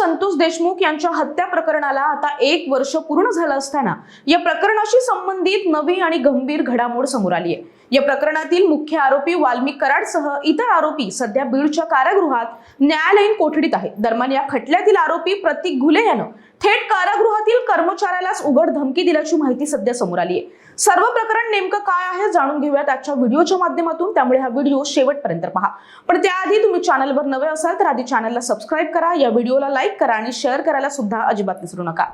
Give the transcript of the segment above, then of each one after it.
संतोष देशमुख यांच्या हत्या प्रकरणाला आता 1 वर्ष पूर्ण झालं असताना या प्रकरणाशी संबंधित नवी आणि गंभीर घडामोड समोर आली आहे। या प्रकरणातील मुख्य आरोपी वाल्मिक कराडसह इतर आरोपी सध्या बीडच्या कारागृहात न्यायालयीन कोठडीत आहेत। दरम्यान या खटल्यातील आरोपी प्रतीक घुले यानं थेट कारागृहातील कर्मचाऱ्यालाच उघड धमकी दिल्याची माहिती सध्या समोर आली आहे। सर्व प्रकरण नेमकं काय आहे जाणून घेऊयात आजच्या व्हिडिओच्या माध्यमातून, त्यामुळे हा व्हिडिओ शेवटपर्यंत पहा। पण त्याआधी तुम्ही चॅनलवर नवे असाल तर आधी चॅनलला सबस्क्राइब करा, या व्हिडिओला लाईक करा आणि शेअर करायला सुद्धा अजिबात विसरू नका।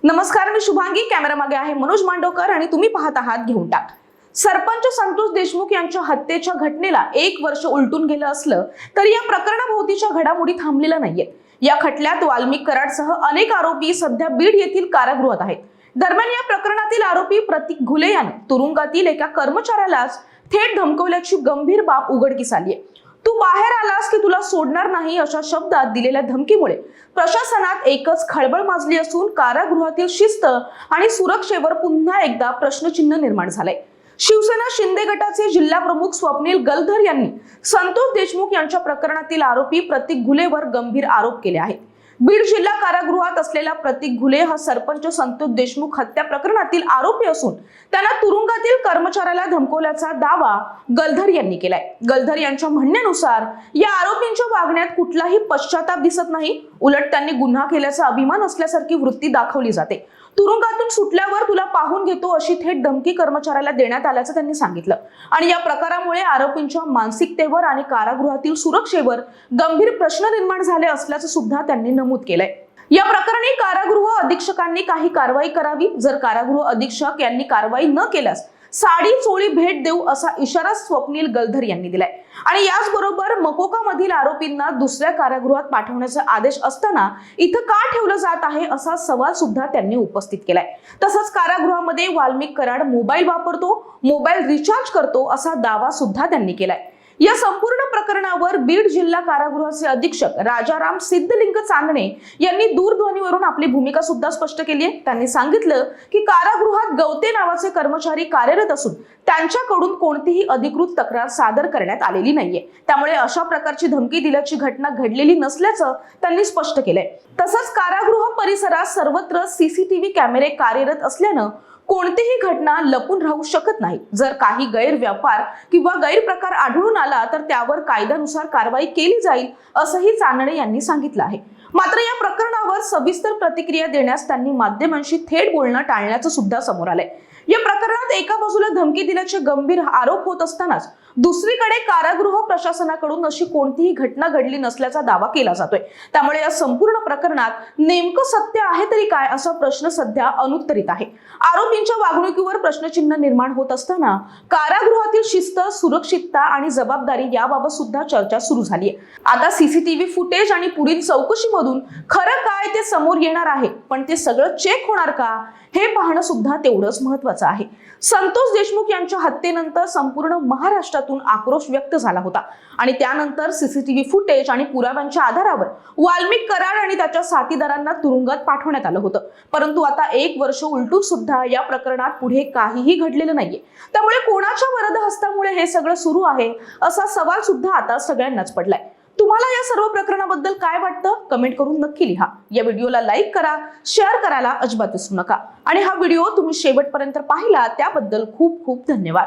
नमस्कार, मी शुभांगी, कॅमेरा मागे आहे मनोज मांडवकर आणि तुम्ही पाहत आहात घेऊन टाक। सरपंच संतोष देशमुख यांच्या हत्येच्या घटनेला 1 वर्ष उलटून गेलं असलं तरी या प्रकरणाभोवतीच्या घडामोडी थांबलेल्या नाहीयेत। या खटल्यात वाल्मिक कराडसह अनेक आरोपी सध्या बीड येथील कारागृहात आहेत। दरम्यान या प्रकरणातील आरोपी प्रतीक घुले याने तुरुंगातील एका कर्मचाऱ्यालाच थेट धमकवल्याची गंभीर बाब उघडकीस आली आहे। तू बाहेर आलास की तुला सोडणार नाही अशा शब्दात दिलेल्या धमकीमुळे प्रशासनात एकच खळबळ माजली असून कारागृहातील शिस्त आणि सुरक्षेवर पुन्हा एकदा प्रश्नचिन्ह निर्माण झालंय। शिवसेना शिंदे गटाचे जिल्हा प्रमुख स्वप्नील गलधर यांनी संतोष देशमुख यांच्या प्रकरणातील आरोपी प्रतीक घुलेवर गंभीर आरोप केले आहेत। बीड जिल्हा कारागृहात असलेला प्रतीक घुले हा सरपंच संतोष देशमुख हत्या प्रकरणातील आरोपी असून त्यांना तुरुंगातील कर्मचाऱ्याला धमकवल्याचा दावा गलधर यांनी केलाय। गलधर यांच्या म्हणण्यानुसार या आरोपींच्या वागण्यात कुठलाही पश्चाताप दिसत नाही, उलट त्यांनी गुन्हा केल्याचा अभिमान असल्यासारखी वृत्ती दाखवली जाते। तुरुंगातून सुटल्यावर तुला पाहून घेतो अशी थेट धमकी कर्मचाऱ्याला देण्यात आल्याचं त्यांनी सांगितलं आणि या प्रकारामुळे आरोपींच्या मानसिकतेवर आणि कारागृहातील सुरक्षेवर गंभीर प्रश्न निर्माण झाले असल्याचं सुद्धा त्यांनी नमूद केलंय। या प्रकरणी कारागृह अधीक्षकांनी काही कारवाई करावी, जर कारागृह अधीक्षक यांनी कारवाई न केल्यास साडी चोळी भेट देऊ असा इशारा स्वप्नील गलधर यांनी दिलाय आणि याचबरोबर मकोका मधील आरोपींना दुसऱ्या कारागृहात पाठवण्याचे आदेश असताना इथं का ठेवलं जात आहे असा सवाल सुद्धा त्यांनी उपस्थित केलाय। तसंच कारागृहामध्ये वाल्मिक कराड मोबाईल वापरतो, मोबाईल रिचार्ज करतो असा दावा सुद्धा त्यांनी केलाय। या संपूर्ण प्रकरणावर बीड जिल्हा कारागृहाचे अधीक्षक राजाराम सिद्धलिंग चांदणे यांनी दूरध्वनीवरून आपली भूमिका सुद्धा स्पष्ट केली आहे। त्यांनी सांगितलं की कारागृहात गवते नावाचे कर्मचारी कार्यरत असून त्यांच्याकडून कोणतीही अधिकृत तक्रार सादर करण्यात आलेली नाहीये, त्यामुळे अशा प्रकारची धमकी दिल्याची घटना घडलेली नसल्याचं त्यांनी स्पष्ट केलंय। तसंच कारागृह परिसरात सर्वत्र सीसीटीव्ही कॅमेरे कार्यरत असल्यानं कोणतीही घटना लपून राहू शकत नाही। जर काही गैरव्यापार किंवा गैरप्रकार आढळून आला तर त्यावर कायद्यानुसार कारवाई केली जाईल असंही चांदणे यांनी सांगितलं आहे। मात्र या प्रकरणावर सविस्तर प्रतिक्रिया देण्यास त्यांनी माध्यमांशी थेट बोलणं टाळण्याचं सुद्धा समोर आलंय। या प्रकरणात एका बाजूला धमकी दिल्याचे गंभीर आरोप होत असतानाच दुसरीकडे कारागृह प्रशासनाकडून अशी कोणतीही घटना घडली नसल्याचा दावा केला जातोय। त्यामुळे या संपूर्ण प्रकरणात नेमकं सत्य आहे तरी काय असा प्रश्न सध्या अनुत्तरित आहे। आरोपींच्या वागणुकीवर प्रश्नचिन्ह निर्माण होत असताना कारागृहातील शिस्त, सुरक्षितता आणि जबाबदारी याबाबत सुद्धा चर्चा सुरू झाली आहे। आता सीसीटीव्ही फुटेज आणि पुढील चौकशीमधून खरं काय ते समोर येणार आहे, पण ते सगळं चेक होणार का हे पाहणं सुद्धा तेवढंच महत्त्वाचं आहे। संतोष देशमुख यांच्या हत्येनंतर संपूर्ण महाराष्ट्रातून आक्रोश व्यक्त झाला होता आणि त्यानंतर सीसीटीव्ही फुटेज आणि पुराव्यांच्या आधारावर वाल्मिक कराड आणि त्याच्या साथीदारांना तुरुंगात पाठवण्यात आलं होतं। परंतु आता 1 वर्ष उलटून सुद्धा या प्रकरणात पुढे काहीही घडलेलं नाहीये, त्यामुळे कोणाच्या वरद हस्तामुळे हे सगळं सुरू आहे असा सवाल सुद्धा आता सगळ्यांनाच पडलाय। तुम्हाला या सर्व प्रकरणाबद्दल काय वाटतं कमेंट करून नक्की लिहा। या व्हिडिओला लाईक करा, शेअर करायला अजिबात विसरू नका आणि हा व्हिडिओ तुम्ही शेवटपर्यंत पाहिला त्याबद्दल खूप खूप धन्यवाद।